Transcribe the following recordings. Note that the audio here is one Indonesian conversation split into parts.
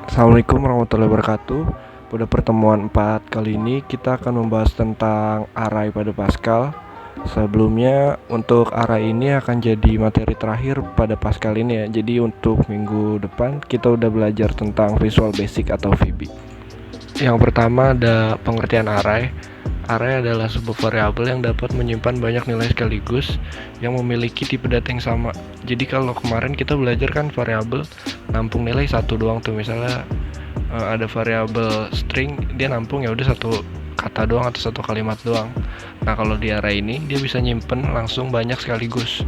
Assalamualaikum warahmatullahi wabarakatuh. Pada pertemuan 4 kali ini kita akan membahas tentang array pada Pascal. Sebelumnya untuk array ini akan jadi materi terakhir pada Pascal ini ya. Jadi untuk minggu depan kita udah belajar tentang Visual Basic atau VB. Yang pertama ada pengertian array. Array adalah sebuah variabel yang dapat menyimpan banyak nilai sekaligus yang memiliki tipe data yang sama. Jadi kalau kemarin kita belajar kan variabel nampung nilai satu doang tuh, misalnya ada variabel string, dia nampung ya udah satu kata doang atau satu kalimat doang. Nah kalau di array ini dia bisa nyimpen langsung banyak sekaligus.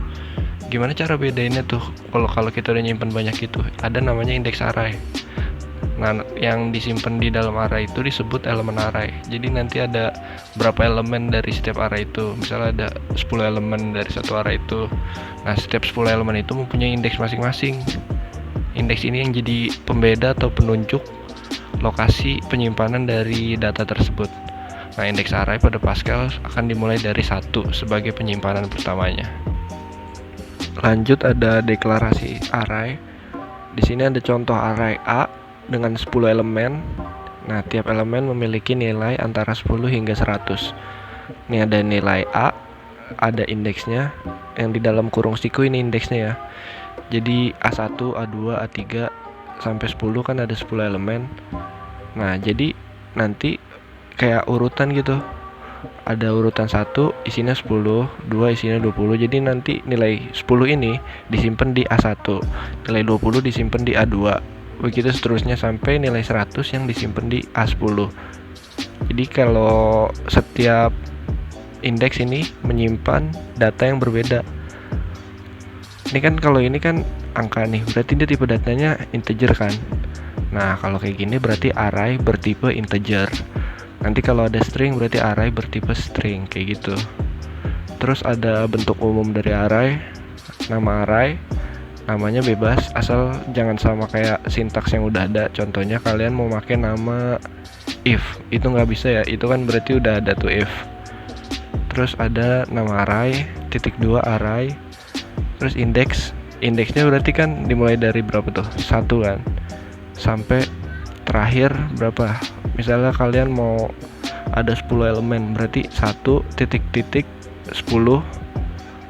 Gimana cara bedainnya tuh? Kalau kita udah nyimpen banyak itu, ada namanya indeks array. Nah, yang disimpan di dalam array itu disebut elemen array. Jadi nanti ada berapa elemen dari setiap array itu. Misalnya ada 10 elemen dari satu array itu. Nah, setiap 10 elemen itu mempunyai indeks masing-masing. Indeks ini yang jadi pembeda atau penunjuk lokasi penyimpanan dari data tersebut. Nah, indeks array pada Pascal akan dimulai dari 1 sebagai penyimpanan pertamanya. Lanjut ada deklarasi array. Di sini ada contoh array A dengan 10 elemen. Nah, tiap elemen memiliki nilai antara 10 hingga 100. Ini ada nilai A, ada indeksnya, yang di dalam kurung siku ini indeksnya ya. Jadi A1, A2, A3 sampai 10 kan ada 10 elemen. Nah, jadi nanti kayak urutan gitu. Ada urutan 1 isinya 10, 2 isinya 20. Jadi nanti nilai 10 ini disimpan di A1, nilai 20 disimpan di A2. Begitu seterusnya sampai nilai 100 yang disimpan di A10. Jadi kalau setiap indeks ini menyimpan data yang berbeda. Ini kan kalau ini kan angka nih, berarti dia tipe datanya integer kan. Nah, kalau kayak gini berarti array bertipe integer. Nanti kalau ada string berarti array bertipe string, kayak gitu. Terus ada bentuk umum dari array, nama array. Namanya bebas, asal jangan sama kayak sintaks yang udah ada. Contohnya kalian mau pakai nama if, itu nggak bisa ya, itu kan berarti udah ada tuh if. Terus ada nama array, titik 2 array. Terus indeksnya berarti kan dimulai dari berapa tuh? 1 kan, sampai terakhir berapa. Misalnya kalian mau ada 10 elemen, berarti 1 titik 10.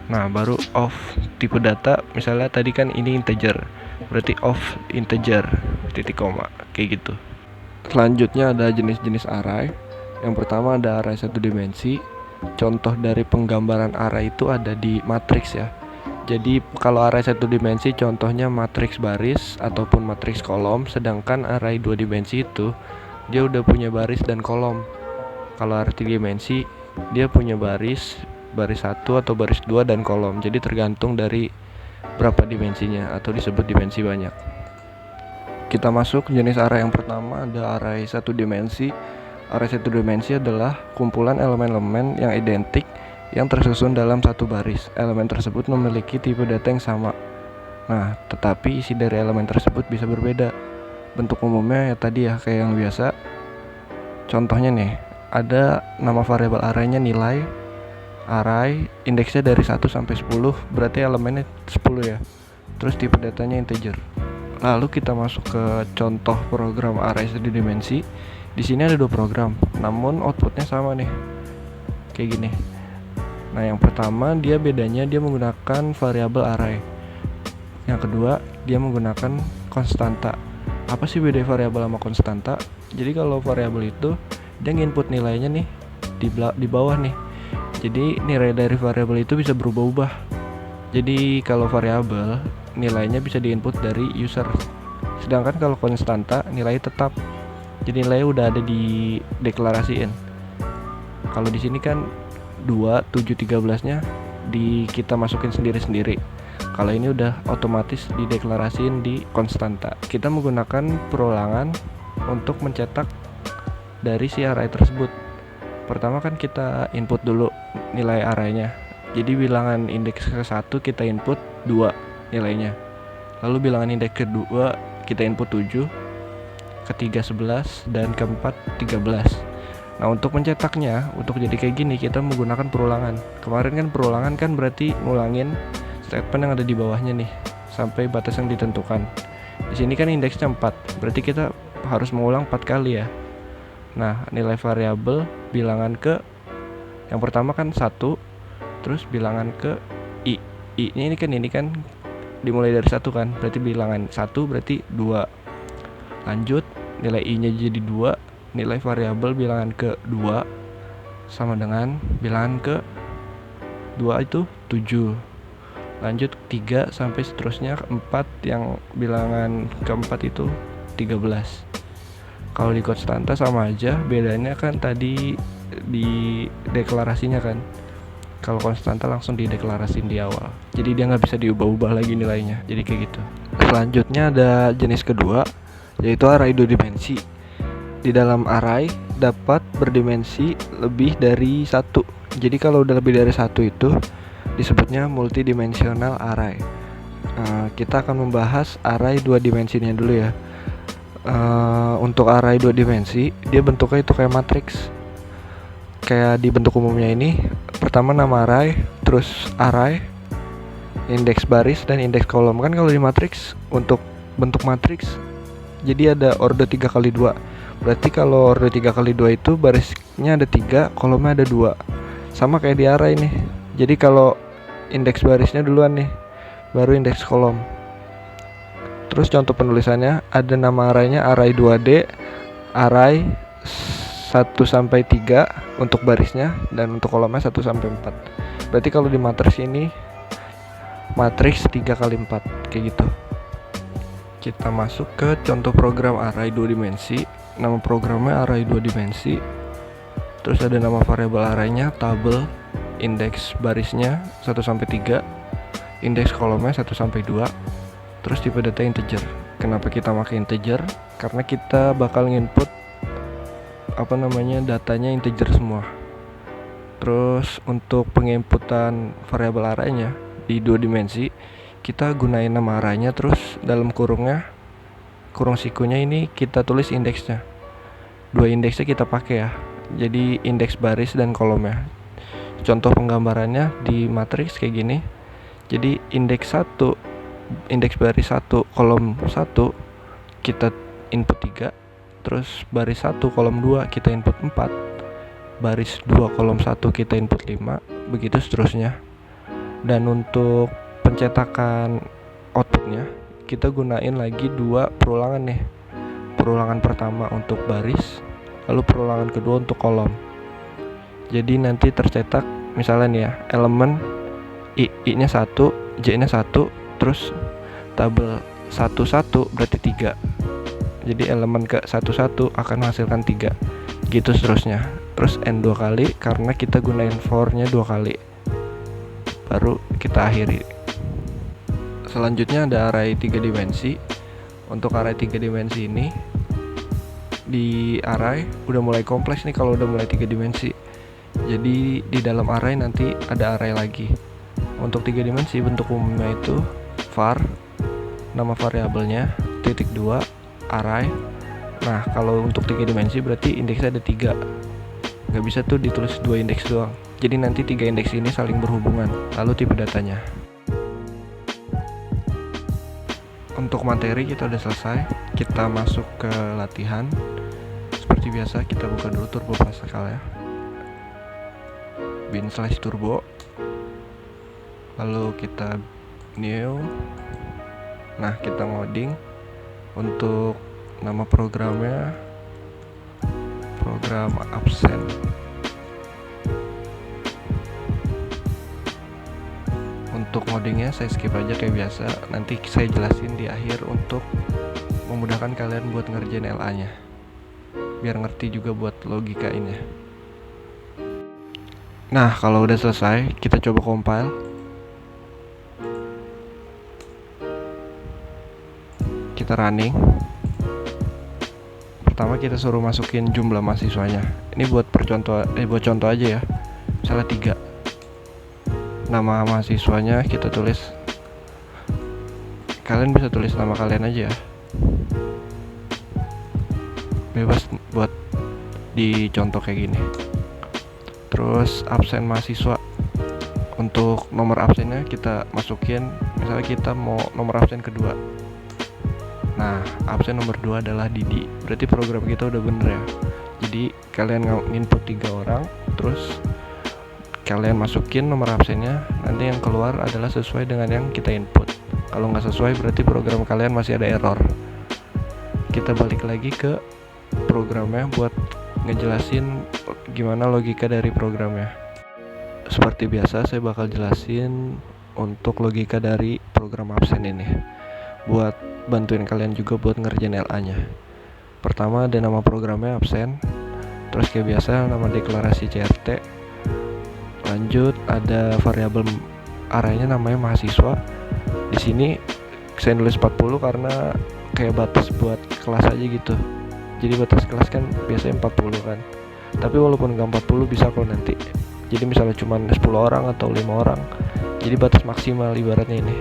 Nah, baru of tipe data, misalnya tadi kan ini integer, berarti of integer, titik koma, kayak gitu. Selanjutnya ada jenis-jenis array. Yang pertama ada array satu dimensi. Contoh dari penggambaran array itu ada di matriks ya. Jadi kalau array satu dimensi contohnya matriks baris ataupun matriks kolom, sedangkan array dua dimensi itu dia udah punya baris dan kolom. Kalau array tiga dimensi dia punya baris 1 atau baris 2 dan kolom. Jadi tergantung dari berapa dimensinya atau disebut dimensi banyak. Kita masuk jenis array yang pertama, ada array satu dimensi. Array satu dimensi adalah kumpulan elemen-elemen yang identik yang tersusun dalam satu baris. Elemen tersebut memiliki tipe data yang sama. Nah, tetapi isi dari elemen tersebut bisa berbeda. Bentuk umumnya ya tadi ya kayak yang biasa. Contohnya nih, ada nama variabel arraynya nilai. Array indeksnya dari 1 sampai 10, berarti elemennya 10 ya. Terus tipe datanya integer. Lalu kita masuk ke contoh program array satu dimensi. Di sini ada 2 program, namun outputnya sama nih. Kayak gini. Nah, yang pertama dia bedanya dia menggunakan variabel array. Yang kedua, dia menggunakan konstanta. Apa sih beda variabel sama konstanta? Jadi kalau variabel itu dia nginput nilainya nih di bawah nih. Jadi nilai dari variabel itu bisa berubah-ubah. Jadi kalau variabel nilainya bisa diinput dari user. Sedangkan kalau konstanta nilainya tetap. Jadi nilainya udah ada di deklarasiin. Kalau di sini kan 2, 7, 13-nya kita masukin sendiri-sendiri. Kalau ini udah otomatis dideklarasiin di konstanta. Kita menggunakan perulangan untuk mencetak dari si array tersebut. Pertama kan kita input dulu nilai arraynya. Jadi bilangan indeks ke-1 kita input 2 nilainya. Lalu bilangan indeks kedua kita input 7, ketiga 11, dan keempat 13. Nah, untuk mencetaknya, untuk jadi kayak gini kita menggunakan perulangan. Kemarin kan perulangan kan berarti ngulangin statement yang ada di bawahnya nih sampai batas yang ditentukan. Di sini kan indeksnya 4, berarti kita harus mengulang 4 kali ya. Nah, nilai variabel bilangan ke yang pertama kan 1, terus bilangan ke i. I-nya ini kan dimulai dari 1 kan, berarti bilangan 1 berarti 2. Lanjut, nilai i-nya jadi 2, nilai variabel bilangan ke 2 sama dengan bilangan ke 2 itu 7. Lanjut 3 sampai seterusnya 4 yang bilangan keempat itu 13. Kalau di konstanta sama aja, bedanya kan tadi di deklarasinya kan. Kalau konstanta langsung dideklarasiin di awal, jadi dia nggak bisa diubah-ubah lagi nilainya, jadi kayak gitu. Selanjutnya ada jenis kedua, yaitu array 2 dimensi. Di dalam array dapat berdimensi lebih dari 1. Jadi kalau udah lebih dari 1 itu disebutnya multidimensional array. Kita akan membahas array 2 dimensinya dulu ya. Untuk array 2 dimensi, dia bentuknya itu kayak matriks. Kayak di bentuk umumnya ini, pertama nama array, terus array, indeks baris dan indeks kolom. Kan kalau di matriks, untuk bentuk matriks jadi ada orde 3x2. Berarti kalau orde 3x2 itu barisnya ada 3, kolomnya ada 2. Sama kayak di array nih. Jadi kalau indeks barisnya duluan nih, baru indeks kolom. Terus contoh penulisannya, ada nama arraynya array 2D, array 1-3 untuk barisnya, dan untuk kolomnya 1-4. Berarti kalau di matriks ini matriks 3x4 kayak gitu. Kita masuk ke contoh program array 2 dimensi. Nama programnya array 2 dimensi. Terus ada nama variabel arraynya tabel, indeks barisnya 1-3, indeks kolomnya 1-2. Terus tipe data integer. Kenapa kita pakai integer? Karena kita bakal nginput datanya integer semua. Terus untuk penginputan variabel arraynya di 2 dimensi, kita gunain nama arraynya, terus dalam kurung sikunya ini kita tulis indeksnya. 2 indeksnya kita pakai ya. Jadi indeks baris dan kolomnya. Contoh penggambarannya di matriks kayak gini. Jadi indeks 1, indeks baris 1, kolom 1 kita input 3. Terus baris 1 kolom 2 kita input 4, baris 2 kolom 1 kita input 5, begitu seterusnya. Dan untuk pencetakan outputnya kita gunain lagi 2 perulangan nih. Perulangan pertama untuk baris, lalu perulangan kedua untuk kolom. Jadi nanti tercetak misalnya nih ya, elemen I nya 1, J nya 1, terus tabel 1-1 berarti 3. Jadi elemen ke 1-1 akan menghasilkan 3. Gitu seterusnya. Terus N 2 kali karena kita gunain for nya 2 kali. Baru kita akhiri. Selanjutnya ada array 3 dimensi. Untuk array 3 dimensi ini, di array udah mulai kompleks nih kalau udah mulai 3 dimensi. Jadi di dalam array nanti ada array lagi. Untuk 3 dimensi bentuk umumnya itu var, nama variabelnya, -2, array. Nah kalau untuk 3 dimensi berarti indeksnya ada 3. Gak bisa tuh ditulis 2 indeks doang. Jadi nanti 3 indeks ini saling berhubungan. Lalu tipe datanya. Untuk materi kita udah selesai. Kita masuk ke latihan. Seperti biasa kita buka dulu Turbo Pascal ya. bin/turbo. Lalu kita new. Nah kita ngoding. Untuk nama programnya program absen. Untuk ngodingnya saya skip aja kayak biasa. Nanti saya jelasin di akhir untuk memudahkan kalian buat ngerjain LA nya, biar ngerti juga buat logikainnya. Nah kalau udah selesai kita coba compile. Kita running. Pertama kita suruh masukin jumlah mahasiswanya. Ini buat contoh aja ya. Misalnya 3. Nama mahasiswanya kita tulis. Kalian bisa tulis nama kalian aja ya. Bebas buat dicontoh kayak gini. Terus absen mahasiswa. Untuk nomor absennya kita masukin. Misalnya kita mau nomor absen kedua. Nah, absen nomor 2 adalah Didi. Berarti program kita udah bener ya. Jadi kalian input 3 orang, terus kalian masukin nomor absennya, nanti yang keluar adalah sesuai dengan yang kita input. Kalau nggak sesuai berarti program kalian masih ada error. Kita balik lagi ke programnya buat ngejelasin gimana logika dari programnya. Seperti biasa saya bakal jelasin untuk logika dari program absen ini, buat bantuin kalian juga buat ngerjain LA-nya. Pertama ada nama programnya absen, terus kayak biasa nama deklarasi CRT. Lanjut ada variabel arraynya namanya mahasiswa. Di sini saya nulis 40 karena kayak batas buat kelas aja gitu. Jadi batas kelas kan biasanya 40 kan. Tapi walaupun nggak 40 bisa kalau nanti. Jadi misalnya cuma 10 orang atau 5 orang. Jadi batas maksimal ibaratnya ini.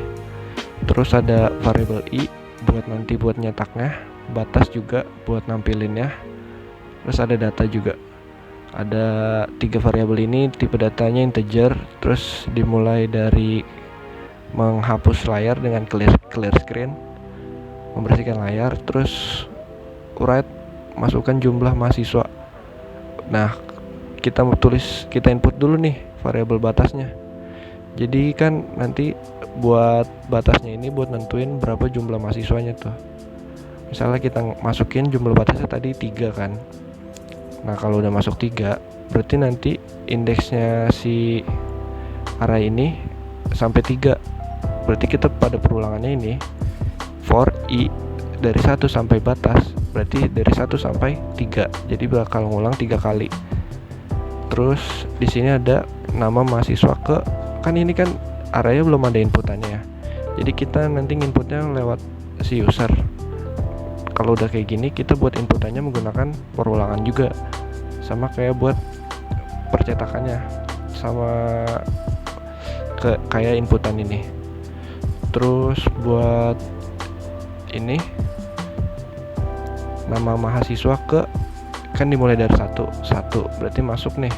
Terus ada variabel i buat nanti buat nyetaknya, batas juga buat nampilinnya. Terus ada data juga. Ada 3 variabel ini, tipe datanya integer, terus dimulai dari menghapus layar dengan clear screen, membersihkan layar, terus write masukkan jumlah mahasiswa. Nah, kita input dulu nih variabel batasnya. Jadi kan nanti buat batasnya ini buat nentuin berapa jumlah mahasiswanya tuh. Misalnya kita masukin jumlah batasnya tadi 3 kan. Nah kalau udah masuk 3, berarti nanti indeksnya si array ini sampai 3. Berarti kita pada perulangannya ini for i dari 1 sampai batas, berarti dari 1 sampai 3. Jadi bakal ngulang 3 kali. Terus di sini ada nama mahasiswa kan ini kan arraynya belum ada inputannya ya. Jadi kita nanti inputnya lewat si user. Kalau udah kayak gini kita buat inputannya menggunakan perulangan juga, sama kayak buat percetakannya, sama kayak inputan ini. Terus buat ini nama mahasiswa kan dimulai dari 1 berarti masuk nih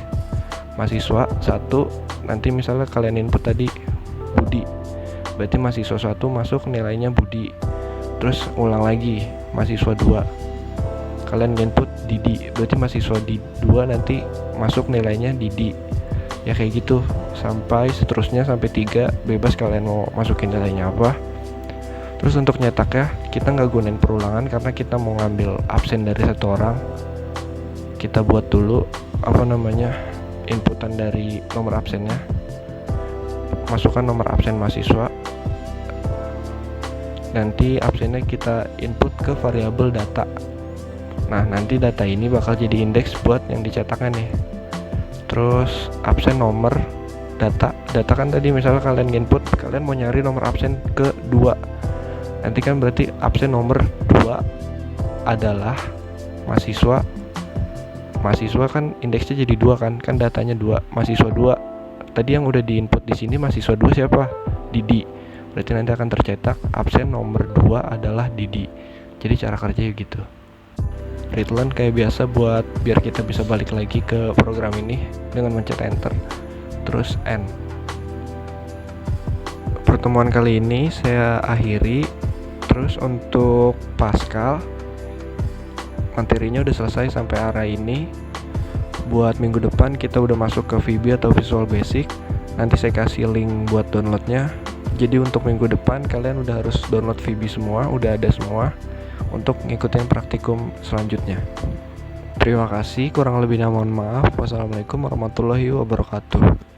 mahasiswa 1. Nanti misalnya kalian input tadi Budi, berarti mahasiswa 1 masuk nilainya Budi. Terus ulang lagi mahasiswa 2, kalian input Didi, berarti mahasiswa di 2 nanti masuk nilainya Didi. Ya kayak gitu sampai seterusnya sampai 3, bebas kalian mau masukin nilainya apa. Terus untuk nyetaknya kita nggak gunain perulangan karena kita mau ngambil absen dari 1 orang. Kita buat dulu inputan dari nomor absennya, masukkan nomor absen mahasiswa. Nanti absennya kita input ke variabel data. Nah nanti data ini bakal jadi indeks buat yang dicetakkan nih. Terus absen nomor data kan tadi misalnya kalian input, kalian mau nyari nomor absen ke 2. Nanti kan berarti absen nomor 2 adalah mahasiswa kan indeksnya jadi 2 kan datanya 2, mahasiswa 2. Tadi yang udah diinput di sini mahasiswa 2 siapa? Didi. Berarti nanti akan tercetak absen nomor 2 adalah Didi. Jadi cara kerjanya gitu. Readline kayak biasa buat biar kita bisa balik lagi ke program ini dengan mencet enter terus end. Pertemuan kali ini saya akhiri. Terus untuk Pascal materinya udah selesai sampai arah ini. Buat minggu depan kita udah masuk ke VB atau Visual Basic. Nanti saya kasih link buat downloadnya. Jadi untuk minggu depan kalian udah harus download VB semua, udah ada semua untuk ngikutin praktikum selanjutnya. Terima kasih, kurang lebihnya mohon maaf. Wassalamualaikum warahmatullahi wabarakatuh.